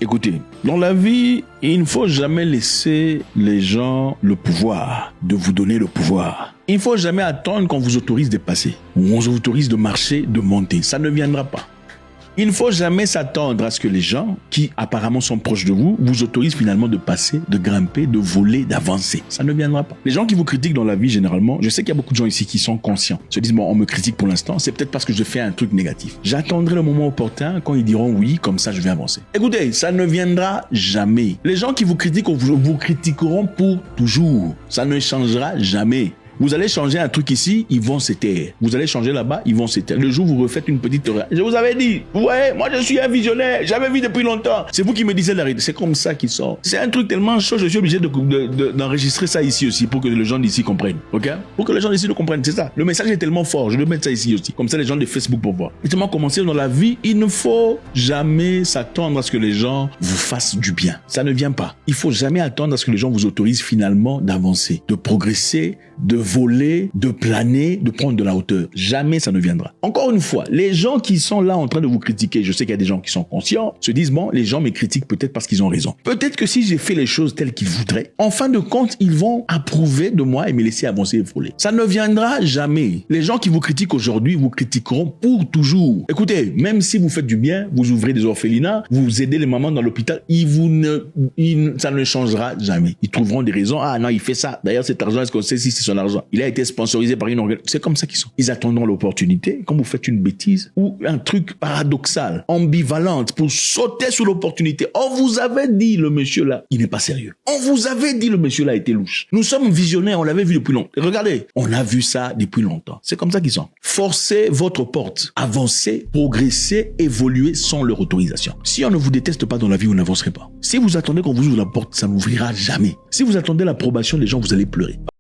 Écoutez, dans la vie, il ne faut jamais laisser les gens le pouvoir de vous donner le pouvoir. Il ne faut jamais attendre qu'on vous autorise de passer ou on vous autorise de marcher, de monter. Ça ne viendra pas. Il ne faut jamais s'attendre à ce que les gens qui apparemment sont proches de vous vous autorisent finalement de passer, de grimper, de voler, d'avancer. Ça ne viendra pas. Les gens qui vous critiquent dans la vie, généralement, je sais qu'il y a beaucoup de gens ici qui sont conscients. Se disent, bon, on me critique pour l'instant, c'est peut-être parce que je fais un truc négatif. J'attendrai le moment opportun quand ils diront oui, comme ça je vais avancer. Écoutez, ça ne viendra jamais. Les gens qui vous critiquent vous critiqueront pour toujours. Ça ne changera jamais. Vous allez changer un truc ici, ils vont se taire. Vous allez changer là-bas, ils vont se taire. Le jour où vous refaites une petite erreur. Je vous avais dit, vous voyez, moi je suis un visionnaire, j'avais vu depuis longtemps. C'est vous qui me disiez l'arrêt. C'est comme ça qu'il sort. C'est un truc tellement chaud, je suis obligé d'enregistrer ça ici aussi pour que les gens d'ici comprennent. Ok? Pour que les gens d'ici le comprennent, c'est ça. Le message est tellement fort, je vais mettre ça ici aussi. Comme ça les gens de Facebook pour voir. Et tellement commencer dans la vie, il ne faut jamais s'attendre à ce que les gens vous fassent du bien. Ça ne vient pas. Il faut jamais attendre à ce que les gens vous autorisent finalement d'avancer, de progresser, de voler, de planer, de prendre de la hauteur. Jamais ça ne viendra. Encore une fois, les gens qui sont là en train de vous critiquer, je sais qu'il y a des gens qui sont conscients, se disent, bon, les gens me critiquent peut-être parce qu'ils ont raison. Peut-être que si j'ai fait les choses telles qu'ils voudraient, en fin de compte, ils vont approuver de moi et me laisser avancer et voler. Ça ne viendra jamais. Les gens qui vous critiquent aujourd'hui vous critiqueront pour toujours. Écoutez, même si vous faites du bien, vous ouvrez des orphelinats, vous aidez les mamans dans l'hôpital, ça ne changera jamais. Ils trouveront des raisons. Ah non, il fait ça. D'ailleurs, cet argent, est-ce qu'on sait si c'est son argent? Il a été sponsorisé par une organisation. C'est comme ça qu'ils sont. Ils attendront l'opportunité, quand vous faites une bêtise ou un truc paradoxal, ambivalente, pour sauter sur l'opportunité. On vous avait dit, le monsieur là, il n'est pas sérieux. On vous avait dit, le monsieur là était louche. Nous sommes visionnaires, on l'avait vu depuis longtemps. Regardez, on a vu ça depuis longtemps. C'est comme ça qu'ils sont. Forcez votre porte. Avancez, progressez, évoluez sans leur autorisation. Si on ne vous déteste pas dans la vie, vous n'avancerez pas. Si vous attendez qu'on vous ouvre la porte, ça n'ouvrira jamais. Si vous attendez l'approbation des gens, vous allez pleurer.